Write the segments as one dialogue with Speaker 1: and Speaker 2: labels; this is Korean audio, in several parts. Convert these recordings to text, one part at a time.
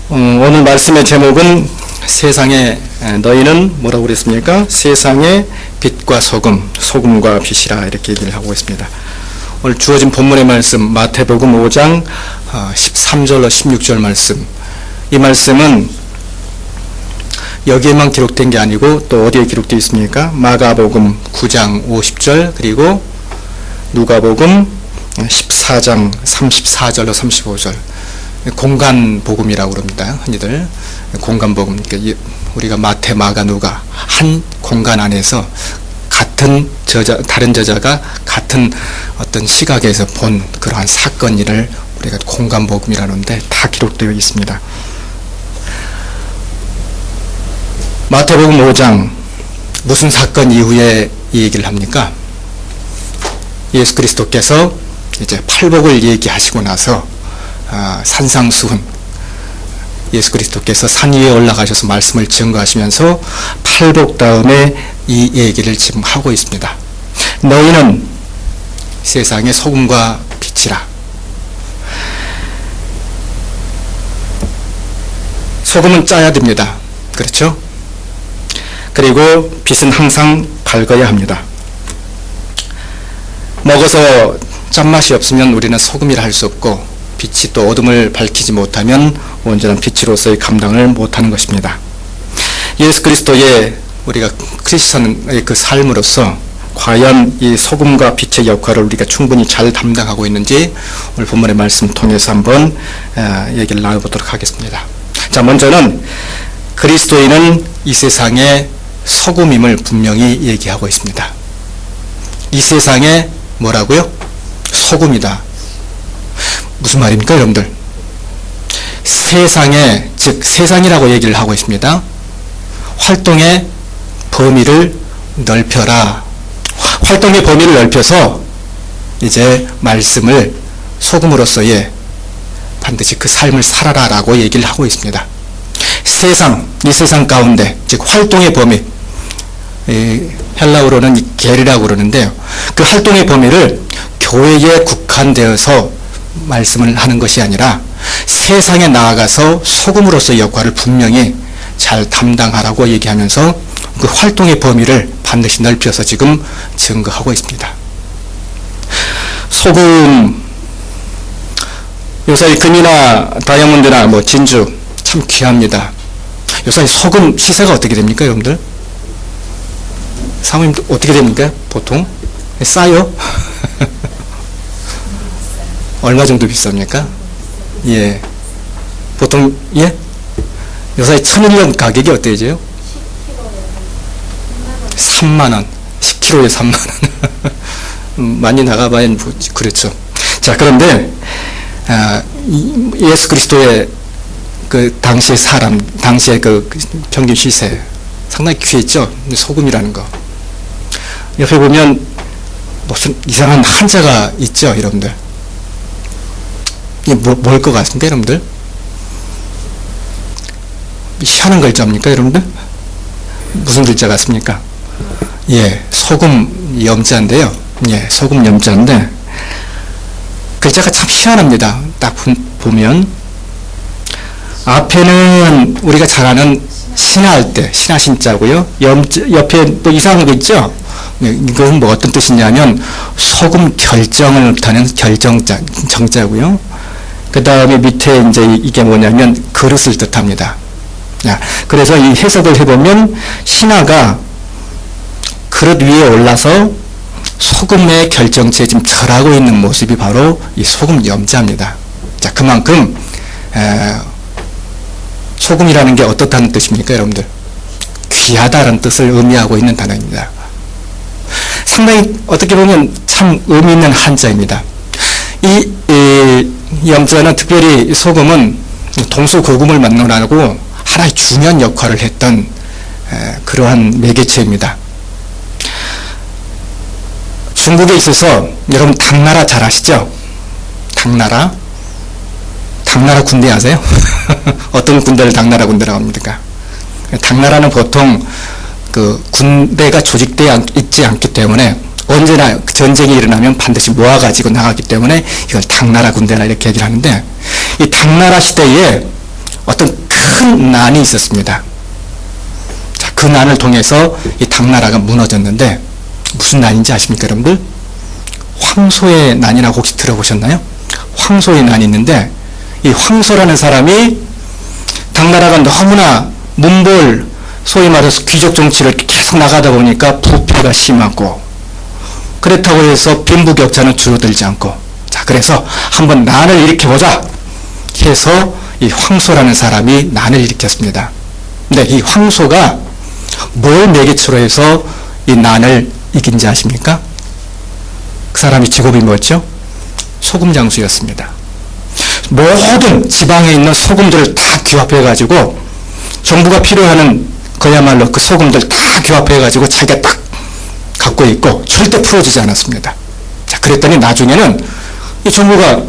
Speaker 1: 오늘 말씀의 제목은 너희는 뭐라고 그랬습니까? 세상의 빛과 소금, 소금과 빛이라 이렇게 얘기를 하고 있습니다. 오늘 주어진 본문의 말씀 마태복음 5장 13절로 16절 말씀. 이 말씀은 여기에만 기록된 게 아니고 또 어디에 기록되어 있습니까? 마가복음 9장 50절 그리고 누가복음 14장 34절로 35절. 공간복음이라고 그럽니다. 흔히들 공간복음. 그러니까 우리가 마태, 마가, 누가 한 공간 안에서 같은 다른 저자가 같은 어떤 시각에서 본 그러한 사건을 우리가 공간복음이라는데 다 기록되어 있습니다. 마태복음 5장 무슨 사건 이후에 이 얘기를 합니까? 예수 그리스도께서 이제 팔복을 얘기하시고 나서 산상수훈, 예수 그리스도께서 산 위에 올라가셔서 말씀을 증거하시면서 팔복 다음에 이 얘기를 지금 하고 있습니다. 너희는 세상의 소금과 빛이라. 소금은 짜야 됩니다. 그렇죠? 그리고 빛은 항상 밝아야 합니다. 먹어서 짠맛이 없으면 우리는 소금이라 할 수 없고, 빛이 또 어둠을 밝히지 못하면 온전한 빛으로서의 감당을 못하는 것입니다. 예수 그리스도의 우리가 크리스천의 그 삶으로서 과연 이 소금과 빛의 역할을 우리가 충분히 잘 담당하고 있는지 오늘 본문의 말씀 통해서 한번 얘기를 나눠보도록 하겠습니다. 자, 먼저는 그리스도인은 이 세상의 소금임을 분명히 얘기하고 있습니다. 이 세상에 뭐라고요? 소금이다. 무슨 말입니까, 여러분들? 세상에, 즉 세상이라고 얘기를 하고 있습니다. 활동의 범위를 넓혀라. 활동의 범위를 넓혀서 이제 말씀을 소금으로서의 반드시 그 삶을 살아라라고 얘기를 하고 있습니다. 세상, 이 세상 가운데, 즉 활동의 범위, 헬라어로는 게리라고 그러는데요. 그 활동의 범위를 교회에 국한되어서 말씀을 하는 것이 아니라 세상에 나아가서 소금으로서의 역할을 분명히 잘 담당하라고 얘기하면서 그 활동의 범위를 반드시 넓혀서 지금 증거하고 있습니다. 소금, 요새 금이나 다이아몬드나 진주 참 귀합니다. 요새 소금 시세가 어떻게 됩니까, 여러분들? 사모님 어떻게 됩니까? 보통? 싸요? 얼마 정도 비쌉니까? 예. 보통, 예? 요새 천일염 가격이 어때요? 3만원. 10kg에 3만원. 많이 나가봐야, 그렇죠. 자, 그런데, 예수 그리스도의 그 당시의 사람, 당시의 그 평균 시세, 상당히 귀했죠? 소금이라는 거. 옆에 보면 무슨 이상한 한자가 있죠, 여러분들? 이게 뭘 것 같습니까, 여러분들? 희한한 글자입니까, 여러분들? 무슨 글자 같습니까? 예, 소금 염자인데요. 예, 소금 염자인데, 글자가 참 희한합니다. 딱 보면, 앞에는 우리가 잘 아는 신화할 때, 신화 신자고요. 옆에 또 이상한 거 있죠? 이건 어떤 뜻이냐면, 소금 결정을 뜻하는 정자고요. 그 다음에 밑에 이제 이게 뭐냐면 그릇을 뜻합니다. 그래서 이 해석을 해보면 신하가 그릇 위에 올라서 소금의 결정체에 지금 절하고 있는 모습이 바로 이 소금 염자입니다. 자, 그만큼 소금이라는 게 어떻다는 뜻입니까, 여러분들? 귀하다는 뜻을 의미하고 있는 단어입니다. 상당히 어떻게 보면 참 의미 있는 한자입니다. 이 염자는 특별히 소금은 동서고금을 만나고 하나의 중요한 역할을 했던 그러한 매개체입니다. 중국에 있어서 여러분 당나라 잘 아시죠? 당나라 군대 아세요? 어떤 군대를 당나라 군대라고 합니까? 당나라는 보통 그 군대가 조직되어 있지 않기 때문에 언제나 전쟁이 일어나면 반드시 모아가지고 나가기 때문에 이걸 당나라 군대라 이렇게 얘기를 하는데, 이 당나라 시대에 어떤 큰 난이 있었습니다. 자, 그 난을 통해서 이 당나라가 무너졌는데 무슨 난인지 아십니까, 여러분들? 황소의 난이라고 혹시 들어보셨나요? 황소의 난이 있는데 이 황소라는 사람이 당나라가 너무나 문벌, 소위 말해서 귀족 정치를 계속 나가다 보니까 부패가 심하고 그렇다고 해서 빈부격차는 줄어들지 않고 자, 그래서 한번 난을 일으켜보자 해서 이 황소라는 사람이 난을 일으켰습니다. 근데 이 황소가 뭘 매개체로 해서 이 난을 이긴지 아십니까? 그 사람이 직업이 뭐였죠? 소금 장수였습니다. 모든 지방에 있는 소금들을 다 규합해가지고 정부가 필요하는 그야말로 그 소금들 다 규합해가지고 자기가 딱 갖고 있고 절대 풀어주지 않았습니다. 자, 그랬더니 나중에는 이 정부가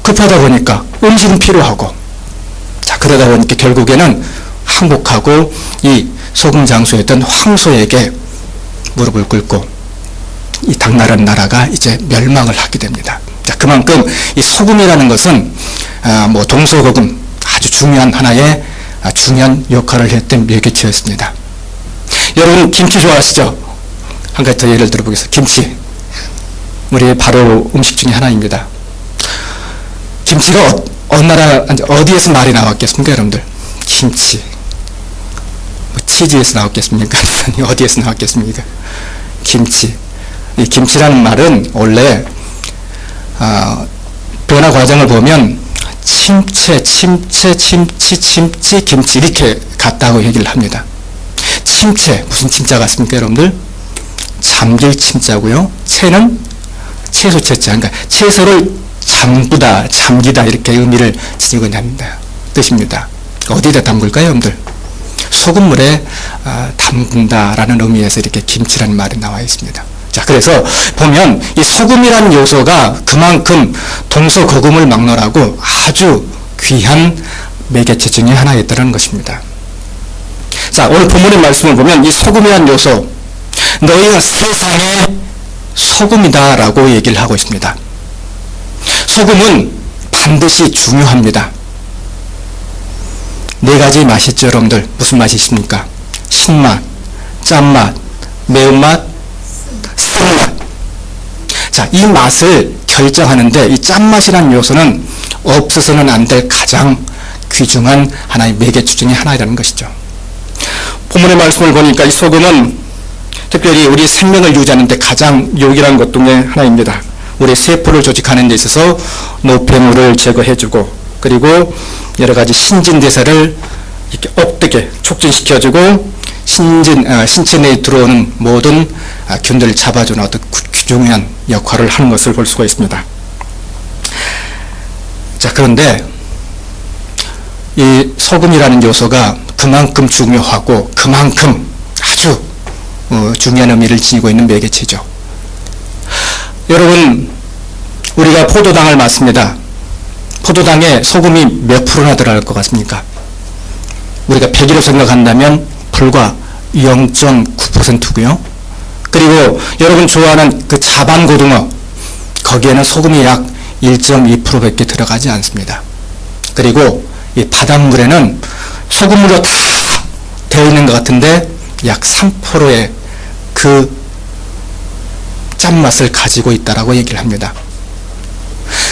Speaker 1: 급하다 보니까 음식은 필요하고 자, 그러다 보니까 결국에는 항복하고 이 소금 장수였던 황소에게 무릎을 꿇고 이 당나라는 나라가 이제 멸망을 하게 됩니다. 자, 그만큼 이 소금이라는 것은 뭐 동서고금 아주 중요한 하나의 중요한 역할을 했던 매개체였습니다. 여러분 김치 좋아하시죠? 한 가지 더 예를 들어보겠습니다. 김치. 우리의 바로 음식 중에 하나입니다. 김치가 어느 나라, 어디에서 말이 나왔겠습니까, 여러분들? 김치. 뭐 치즈에서 나왔겠습니까? 어디에서 나왔겠습니까? 김치. 이 김치라는 말은 원래 변화 과정을 보면 침체, 김치 이렇게 같다고 얘기를 합니다. 침체, 무슨 침자 같습니까, 여러분들? 잠길 침자고요. 채는 채소 채자, 그러니까 채소를 잠그다, 잠기다 이렇게 의미를 지니고 있는 뜻입니다. 어디다 담글까요, 여러분들? 소금물에 담근다라는 의미에서 이렇게 김치라는 말이 나와 있습니다. 자, 그래서 보면 이 소금이라는 요소가 그만큼 동서고금을 막론하고 아주 귀한 매개체 중에 하나였다는 것입니다. 자, 오늘 본문의 말씀을 보면 이 소금이라는 요소, 너희가 세상의 소금이다라고 얘기를 하고 있습니다. 소금은 반드시 중요합니다. 네 가지 맛이 있죠, 여러분들. 무슨 맛이 있습니까? 신맛, 짠맛, 매운맛, 쓴맛. 자, 이 맛을 결정하는데 이 짠맛이라는 요소는 없어서는 안 될 가장 귀중한 하나의 매개체 중에 하나라는 것이죠. 본문의 말씀을 보니까 이 소금은 특별히 우리 생명을 유지하는 데 가장 요긴한 것 중에 하나입니다. 우리 세포를 조직하는 데 있어서 노폐물을 제거해주고 그리고 여러 가지 신진대사를 이렇게 업되게 촉진시켜주고 신체 내에 들어오는 모든 균들을 잡아주는 어떤 중요한 역할을 하는 것을 볼 수가 있습니다. 자, 그런데 이 소금이라는 요소가 그만큼 중요하고 그만큼 아주 중요한 의미를 지니고 있는 매개체죠. 여러분, 우리가 포도당을 맞습니다. 포도당에 소금이 몇 프로나 들어갈 것 같습니까? 우리가 100으로 생각한다면 불과 0.9%고요. 그리고 여러분 좋아하는 그 자반고등어, 거기에는 소금이 약 1.2%밖에 들어가지 않습니다. 그리고 이 바닷물에는 소금으로 다 되어 있는 것 같은데 약 3%의 그 짠맛을 가지고 있다라고 얘기를 합니다.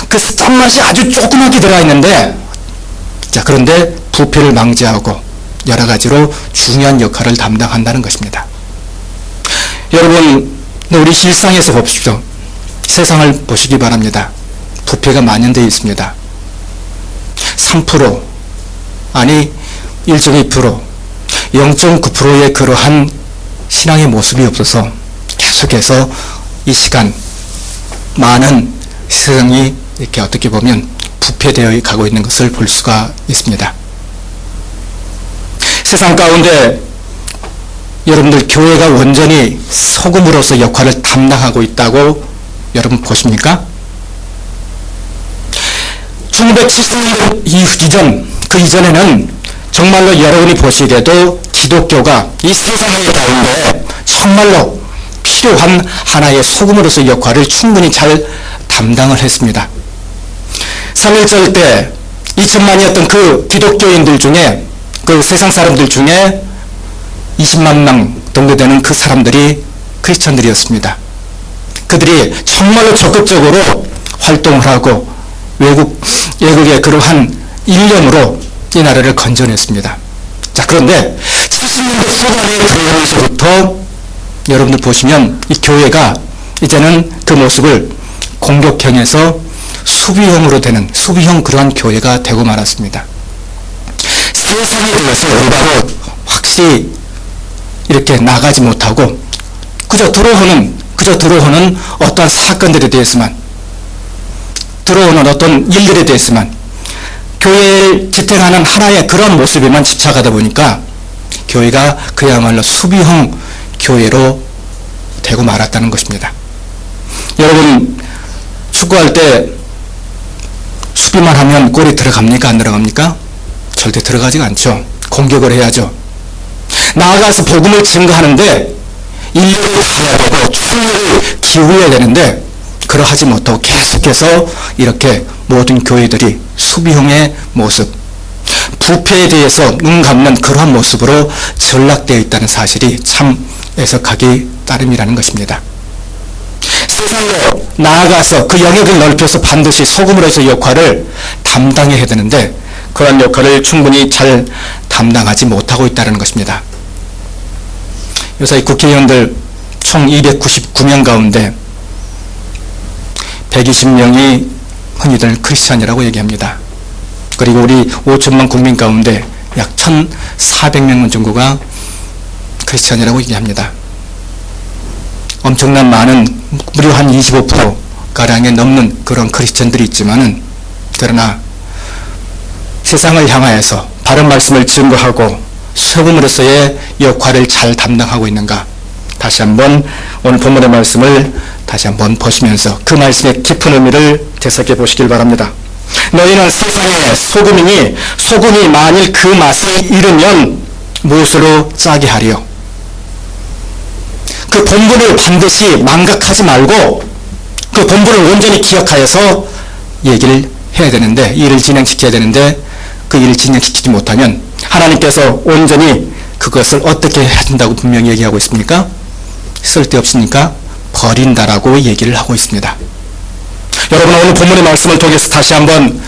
Speaker 1: 그 짠맛이 아주 조그맣게 들어가 있는데, 자, 그런데 부패를 방지하고 여러 가지로 중요한 역할을 담당한다는 것입니다. 여러분, 우리 일상에서 봅시다. 세상을 보시기 바랍니다. 부패가 만연되어 있습니다. 3% 아니 1.2% 0.9%의 그러한 신앙의 모습이 없어서 계속해서 이 시간 많은 세상이 이렇게 어떻게 보면 부패되어 가고 있는 것을 볼 수가 있습니다. 세상 가운데 여러분들 교회가 온전히 소금으로서 역할을 담당하고 있다고 여러분 보십니까? 1970년 이전, 그 이전에는 정말로 여러분이 보시기에도 기독교가 이 세상의 가운데 정말로 필요한 하나의 소금으로서 역할을 충분히 잘 담당을 했습니다. 3.1절 때 2천만이었던 그 기독교인들 중에, 그 세상 사람들 중에 20만 명 정도 되는 그 사람들이 크리스천들이었습니다. 그들이 정말로 적극적으로 활동을 하고 외국의 그러한 일념으로 이 나라를 건져냈습니다. 자, 그런데 70년대 후반에 들어오면서부터 여러분들 보시면 이 교회가 이제는 그 모습을 공격형에서 수비형으로 되는, 수비형 그러한 교회가 되고 말았습니다. 세상에 들어서 올바로 확실히 이렇게 나가지 못하고 그저 들어오는 어떠한 사건들에 대해서만, 들어오는 어떤 일들에 대해서만, 교회를 지탱하는 하나의 그런 모습에만 집착하다 보니까 교회가 그야말로 수비형 교회로 되고 말았다는 것입니다. 여러분, 축구할 때 수비만 하면 골이 들어갑니까? 안 들어갑니까? 절대 들어가지가 않죠. 공격을 해야죠. 나아가서 복음을 증거하는데 인력을 다해야 되고 충력을 기울여야 되는데 그러하지 못하고 계속해서 이렇게 모든 교회들이 수비형의 모습, 부패에 대해서 눈 감는 그러한 모습으로 전락되어 있다는 사실이 참 애석하기 따름이라는 것입니다. 세상으로 나아가서 그 영역을 넓혀서 반드시 소금으로서의 역할을 담당해야 되는데 그러한 역할을 충분히 잘 담당하지 못하고 있다는 것입니다. 요새 국회의원들 총 299명 가운데 120명이 흔히들 크리스찬이라고 얘기합니다. 그리고 우리 5천만 국민 가운데 약 1,400명 정도가 크리스찬이라고 얘기합니다. 엄청난 많은, 무려 한 25%가량에 넘는 그런 크리스찬들이 있지만은, 그러나 세상을 향하여서 바른 말씀을 증거하고 소금으로서의 역할을 잘 담당하고 있는가? 다시 한번 오늘 본문의 말씀을 다시 한번 보시면서 그 말씀의 깊은 의미를 되새겨 보시길 바랍니다. 너희는 세상의 소금이니 소금이 만일 그 맛을 잃으면 무엇으로 짜게 하리요? 그 본분을 반드시 망각하지 말고 그 본분을 온전히 기억하여서 얘기를 해야 되는데, 일을 진행시켜야 되는데 그 일을 진행시키지 못하면 하나님께서 온전히 그것을 어떻게 해야 된다고 분명히 얘기하고 있습니까? 쓸데없으니까 버린다라고 얘기를 하고 있습니다. 여러분, 오늘 본문의 말씀을 통해서 다시 한번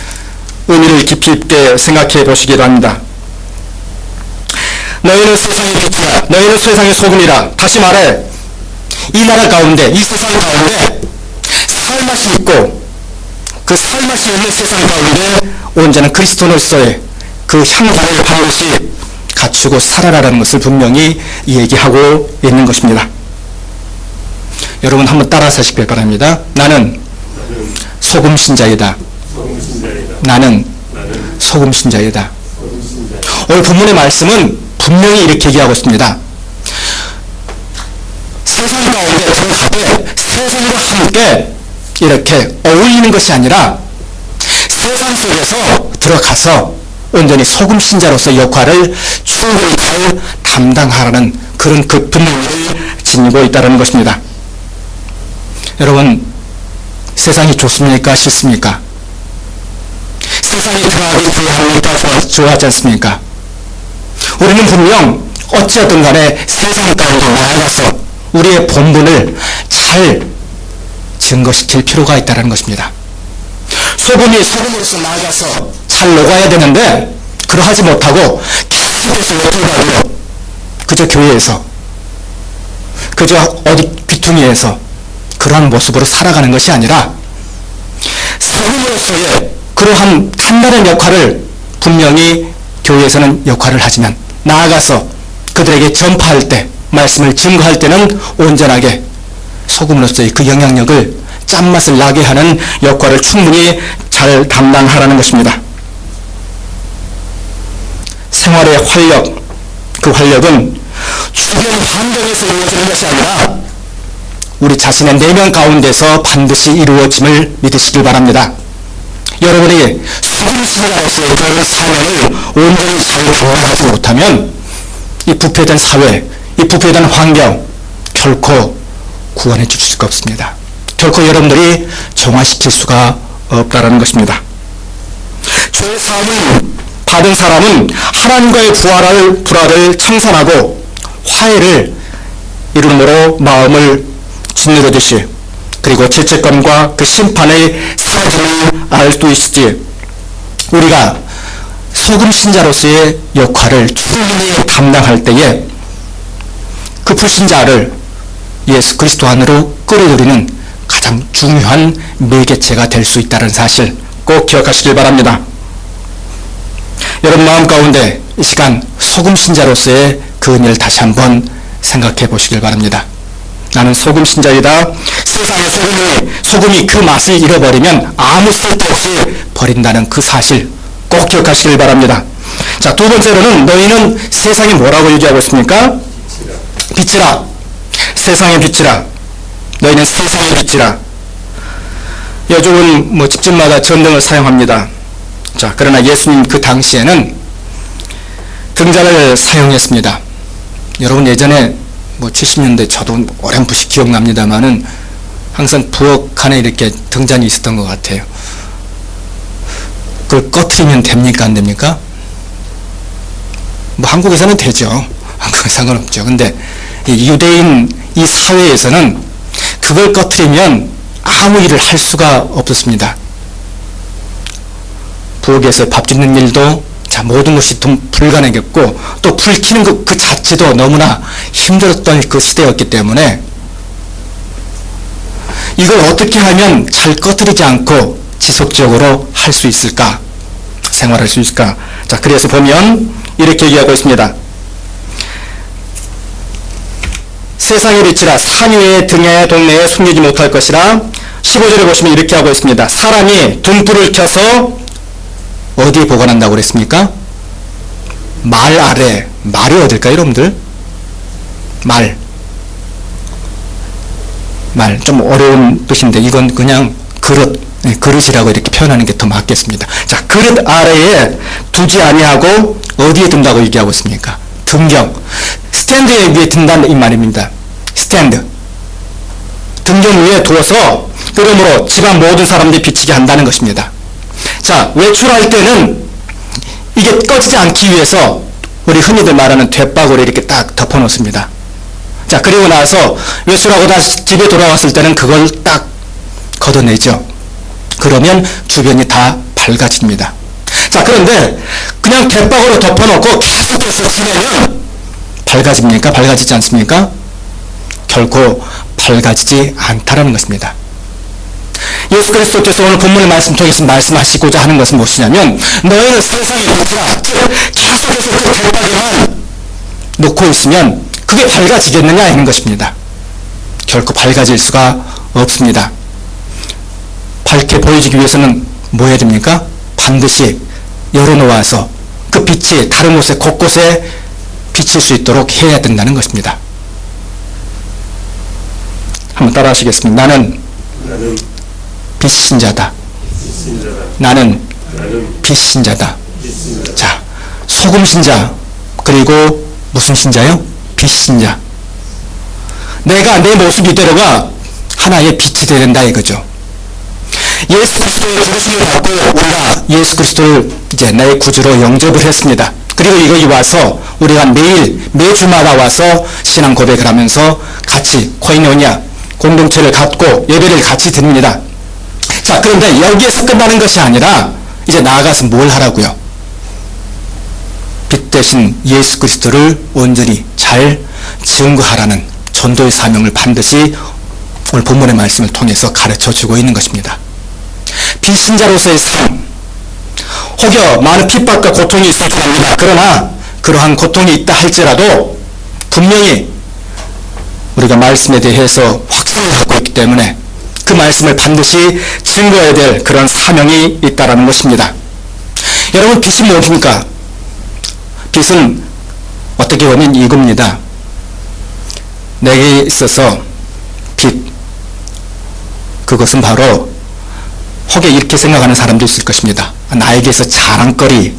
Speaker 1: 의미를 깊이 있게 생각해 보시기 바랍니다. 너희는 세상의 빛이라, 너희는 세상의 소금이라. 다시 말해, 이 나라 가운데, 이 세상 가운데 살맛이 있고 그 살맛이 있는 세상 가운데 온전한 그리스도로서의 그 향기를 반드시 갖추고 살아라라는 것을 분명히 얘기하고 있는 것입니다. 여러분 한번 따라서 하시길 바랍니다. 나는 소금 신자이다. 나는 소금 신자이다. 오늘 본문의 말씀은 분명히 이렇게 얘기하고 있습니다. 세상 가운데 들어가되 세상과 함께 이렇게 어울리는 것이 아니라 세상 속에서 들어가서 온전히 소금 신자로서 역할을 충분히 잘 담당하라는 그런 깊은 의미를 지니고 있다는 것입니다. 여러분, 세상이 좋습니까? 싫습니까? 세상이 들어가기 좋아합니까? 좋아하지 않습니까? 우리는 분명 어찌어든 간에 세상 가운데 나아가서 우리의 본분을 잘 증거시킬 필요가 있다는 것입니다. 소금이 소금으로서 나아가서 잘 녹아야 되는데 그러하지 못하고 계속해서 어디가요? 그저 교회에서, 그저 어디 귀퉁이에서 그러한 모습으로 살아가는 것이 아니라 소금으로서의 그러한 단단한 역할을 분명히 교회에서는 역할을 하지만 나아가서 그들에게 전파할 때, 말씀을 증거할 때는 온전하게 소금으로서의 그 영향력을, 짠맛을 나게 하는 역할을 충분히 잘 담당하라는 것입니다. 생활의 활력, 그 활력은 주변 환경에서 이루어지는 것이 아니라 우리 자신의 내면 가운데서 반드시 이루어짐을 믿으시길 바랍니다. 여러분이 소금신자로서의 그런 사명을 온전히 잘 조합하지 못하면 이 부패된 사회, 이 부패된 환경 결코 구원해 줄 수가 없습니다. 결코 여러분들이 정화시킬 수가 없다는 것입니다. 죄 사함을 받은 사람은 하나님과의 불화를 청산하고 화해를 이름으로 마음을 짓누르듯이, 그리고 죄책감과 그 심판의 사정을 알 수 있지, 우리가 소금 신자로서의 역할을 충분히 감당할 때에 그 불신자를 예수 그리스도 안으로 끌어들이는 가장 중요한 매개체가 될 수 있다는 사실 꼭 기억하시길 바랍니다. 여러분 마음 가운데 이 시간 소금 신자로서의 그 은혜를 다시 한번 생각해 보시길 바랍니다. 나는 소금 신자이다. 세상의 소금이 그 맛을 잃어버리면 아무 쓸데없이 버린다는 그 사실 꼭 기억하시길 바랍니다. 자, 두 번째로는 너희는 세상에 뭐라고 얘기하고 있습니까? 빛이라. 세상의 빛이라. 너희는 세상의 빛이라. 요즘은 집집마다 전등을 사용합니다. 자, 그러나 예수님 그 당시에는 등잔을 사용했습니다. 여러분 예전에 70년대 저도 어렴풋이 기억납니다만은 항상 부엌 칸에 이렇게 등잔이 있었던 것 같아요. 그걸 꺼트리면 됩니까? 안 됩니까? 한국에서는 되죠. 한국에 상관없죠. 근데 유대인 이 사회에서는 그걸 꺼트리면 아무 일을 할 수가 없었습니다. 부엌에서 밥 짓는 일도 모든 것이 불가능했고, 또 불 켜는 그 자체도 너무나 힘들었던 그 시대였기 때문에 이걸 어떻게 하면 잘 꺼트리지 않고 지속적으로 할 수 있을까? 생활할 수 있을까? 자, 그래서 보면 이렇게 얘기하고 있습니다. 세상의 빛이라 산 위에 등의 동네에 숨기지 못할 것이라. 15절에 보시면 이렇게 하고 있습니다. 사람이 등불을 켜서 어디에 보관한다고 그랬습니까? 말 아래. 말이 어딜까요, 여러분들? 말. 좀 어려운 뜻인데 이건 그냥 그릇이라고 이렇게 표현하는 게 더 맞겠습니다. 자, 그릇 아래에 두지 아니하고 어디에 둔다고 얘기하고 있습니까? 등경. 스탠드 위에 둔다는 이 말입니다. 스탠드. 등경 위에 두어서 그러므로 집안 모든 사람들이 비치게 한다는 것입니다. 자, 외출할 때는 이게 꺼지지 않기 위해서 우리 흔히들 말하는 돛박으로 이렇게 딱 덮어놓습니다. 자, 그리고 나서 외출하고 다시 집에 돌아왔을 때는 그걸 딱 걷어내죠. 그러면 주변이 다 밝아집니다. 자, 그런데 그냥 돛박으로 덮어놓고 계속해서 지내면 밝아집니까? 밝아지지 않습니까? 결코 밝아지지 않다라는 것입니다. 예수 그리스도께서 오늘 본문의 말씀 통해서 말씀하시고자 하는 것은 무엇이냐면, 너희는 세상의 빛이라. 계속해서 그 돛박에만 놓고 있으면 그게 밝아지겠느냐 하는 것입니다. 결코 밝아질 수가 없습니다. 밝게 보여지기 위해서는 뭐 해야 됩니까? 반드시 열어놓아서 그 빛이 다른 곳에 곳곳에 비칠 수 있도록 해야 된다는 것입니다. 한번 따라 하시겠습니다. 나는 빛신자다. 나는 빛신자다. 자, 소금신자, 그리고 무슨 신자요? 빛신자. 내가 내 모습 이대로가 하나의 빛이 되어야 된다 이거죠. 예수 그리스도의 부르심을 받고 우리가 예수 그리스도를 이제 나의 구주로 영접을 했습니다. 그리고 여기 와서 우리가 매주마다 와서 신앙 고백을 하면서 같이 코이노니아 공동체를 갖고 예배를 같이 드립니다. 자, 그런데 여기에서 끝나는 것이 아니라 이제 나아가서 뭘 하라고요? 빛 대신 예수 그리스도를 온전히 잘 증거하라는 전도의 사명을 반드시 오늘 본문의 말씀을 통해서 가르쳐주고 있는 것입니다. 빛신자로서의 삶, 혹여 많은 핍박과 고통이 있을 줄 압니다. 그러나 그러한 고통이 있다 할지라도 분명히 우리가 말씀에 대해서 확신을 갖고 있기 때문에 그 말씀을 반드시 증거해야 될 그런 사명이 있다라는 것입니다. 여러분, 빛이 무엇입니까? 빛은 어떻게 보면 이겁니다. 내게 있어서 빛, 그것은 바로 혹여 이렇게 생각하는 사람도 있을 것입니다. 나에게서 자랑거리,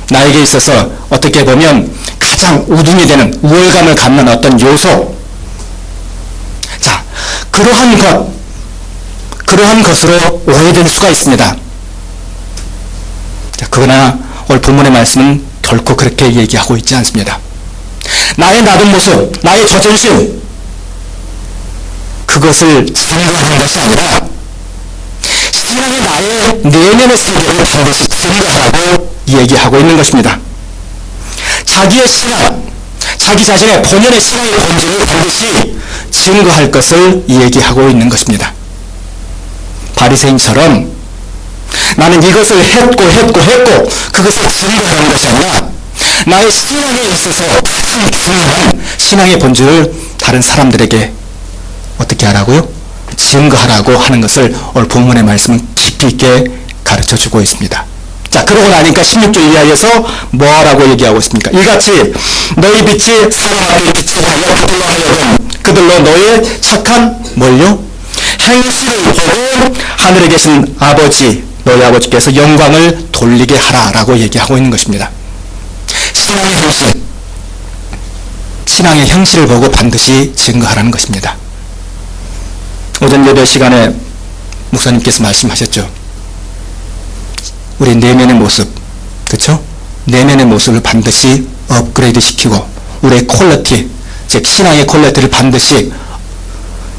Speaker 1: 나에게 있어서 어떻게 보면 가장 우등이 되는 우월감을 갖는 어떤 요소. 자, 그러한 것으로 오해될 수가 있습니다. 자, 그러나 오늘 본문의 말씀은 결코 그렇게 얘기하고 있지 않습니다. 나의 낮은 모습, 나의 저전심, 그것을 증거하는 것이 아니라 신앙의 나의 내면의 세계를 반드시 증거하라고 얘기하고 있는 것입니다. 자기의 신앙, 자기 자신의 본연의 신앙의 본질을 반드시 증거할 것을 얘기하고 있는 것입니다. 바리새인처럼 나는 이것을 했고 그것을 증거하는 것이 아니라 나의 신앙에 있어서 중요한 신앙의 본질을 다른 사람들에게 어떻게 하라고요? 증거하라고 하는 것을 오늘 본문의 말씀은 깊이 있게 가르쳐주고 있습니다. 자, 그러고 나니까 16절 이하에서 뭐라고 얘기하고 있습니까? 이같이 너희 빛이 사람 앞에 빛을 하여 그들로 너의 착한 뭘요? 행실을 보고 하늘에 계신 아버지, 너희 아버지께서 영광을 돌리게 하라라고 얘기하고 있는 것입니다. 신앙의 형실, 신앙의 형실을 보고 반드시 증거하라는 것입니다. 오전 예배 시간에 목사님께서 말씀하셨죠. 우리 내면의 모습, 그렇죠? 내면의 모습을 반드시 업그레이드 시키고 우리의 퀄리티, 즉 신앙의 퀄리티를 반드시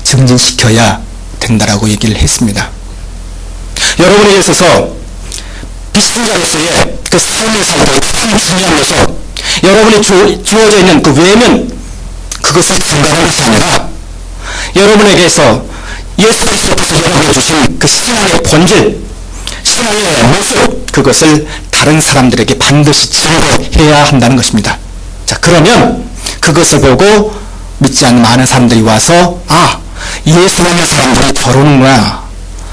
Speaker 1: 증진시켜야 된다라고 얘기를 했습니다. 여러분에게 있어서 비신자로서의 그 삶을 살 때 참 중요한 것은 여러분이 주어져 있는 그 외면, 그것을 증거하는 것이 아니라 여러분에게서 예수 그리스도께서 여러분에게 주신 그 신앙의 본질, 신앙의 모습, 그것을 다른 사람들에게 반드시 증거해야 한다는 것입니다. 자, 그러면 그것을 보고 믿지 않는 많은 사람들이 와서 예수 믿는 사람들이 저러는구나,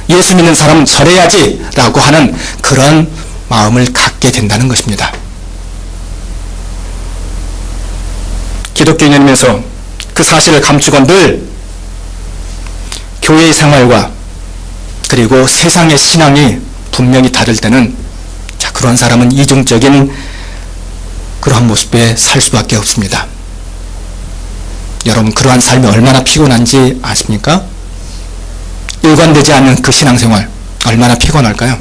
Speaker 1: 예수 믿는 사람은 저래야지 라고 하는 그런 마음을 갖게 된다는 것입니다. 기독교인이면서 그 사실을 감추고 늘 교회의 생활과 그리고 세상의 신앙이 분명히 다를 때는, 자, 그런 사람은 이중적인 그러한 모습에 살 수밖에 없습니다. 여러분, 그러한 삶이 얼마나 피곤한지 아십니까? 일관되지 않는 그 신앙생활 얼마나 피곤할까요?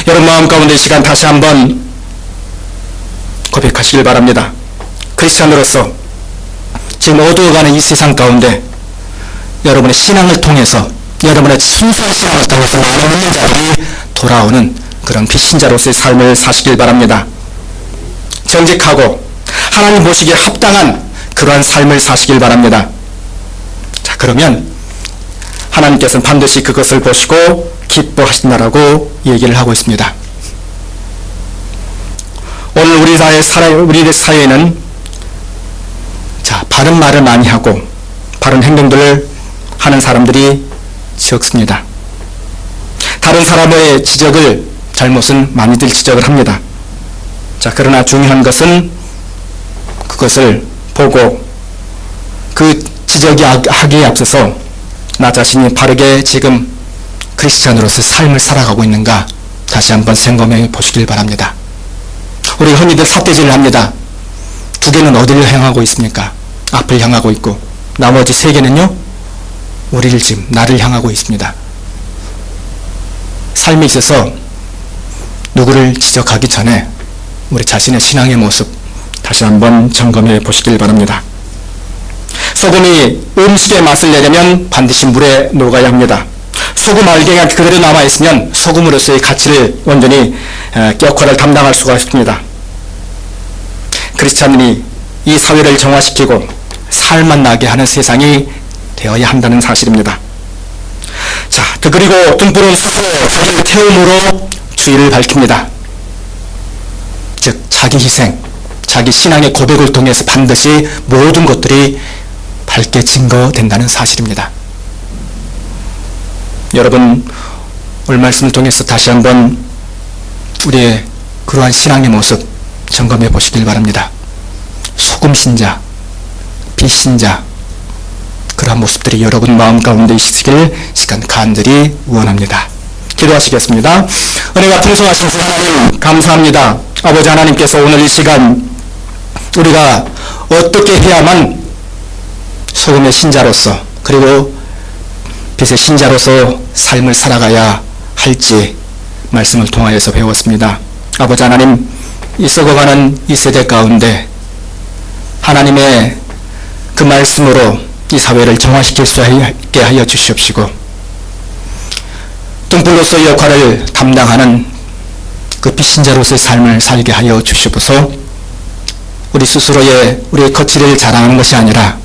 Speaker 1: 여러분 마음 가운데 이 시간 다시 한번 고백하시길 바랍니다. 크리스찬으로서 지금 어두워가는 이 세상 가운데 여러분의 신앙을 통해서, 여러분의 순수한 신앙을 통해서 많은 믿는 자들이 돌아오는 그런 피신자로서의 삶을 사시길 바랍니다. 정직하고 하나님 보시기에 합당한 그러한 삶을 사시길 바랍니다. 자, 그러면 하나님께서는 반드시 그것을 보시고 기뻐하신다라고 얘기를 하고 있습니다. 오늘 우리 사회에는 자, 바른 말을 많이 하고 바른 행동들을 하는 사람들이 적습니다. 다른 사람의 지적을, 잘못은 많이들 지적을 합니다. 자, 그러나 중요한 것은 그것을 보고 그 지적이 하기에 앞서서 나 자신이 바르게 지금 크리스찬으로서 삶을 살아가고 있는가 다시 한번 점검해 보시길 바랍니다. 우리 흔히들 삿대질을 합니다. 두 개는 어디를 향하고 있습니까? 앞을 향하고 있고 나머지 세 개는요, 우리를 지금 나를 향하고 있습니다. 삶에 있어서 누구를 지적하기 전에 우리 자신의 신앙의 모습 다시 한번 점검해 보시길 바랍니다. 소금이 음식의 맛을 내려면 반드시 물에 녹아야 합니다. 소금 알갱이가 그대로 남아있으면 소금으로서의 가치를 완전히 역할을 담당할 수가 있습니다. 크리스찬들이 이 사회를 정화시키고 살만 나게 하는 세상이 되어야 한다는 사실입니다. 자, 그리고 등불은 스스로 자기를 태움으로 주의를 밝힙니다. 즉 자기 희생, 자기 신앙의 고백을 통해서 반드시 모든 것들이 밝게 증거된다는 사실입니다. 여러분 오늘 말씀을 통해서 다시 한번 우리의 그러한 신앙의 모습 점검해 보시길 바랍니다. 소금신자, 빛신자, 그러한 모습들이 여러분 마음 가운데 있으시길 시간 간절히 원합니다. 기도하시겠습니다. 은혜가 풍성하신 하나님 감사합니다. 아버지 하나님께서 오늘 이 시간 우리가 어떻게 해야만 소금의 신자로서 그리고 빛의 신자로서 삶을 살아가야 할지 말씀을 통하여서 배웠습니다. 아버지 하나님, 이 썩어가는 이 세대 가운데 하나님의 그 말씀으로 이 사회를 정화시킬 수 있게 하여 주시옵시고, 등불로서의 역할을 담당하는 그 빛신자로서의 삶을 살게 하여 주시옵소서. 우리 스스로의 우리의 거칠을 자랑하는 것이 아니라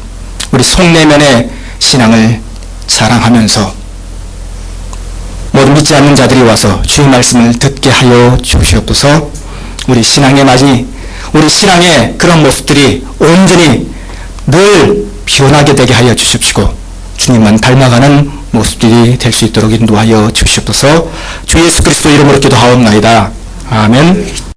Speaker 1: 우리 속내면의 신앙을 자랑하면서 모든 믿지 않는 자들이 와서 주의 말씀을 듣게 하여 주시옵소서. 우리 신앙의 맞이, 우리 신앙의 그런 모습들이 온전히 늘 변하게 되게 하여 주십시고, 주님만 닮아가는 모습들이 될 수 있도록 인도하여 주시옵소서. 주 예수 그리스도 이름으로 기도하옵나이다. 아멘.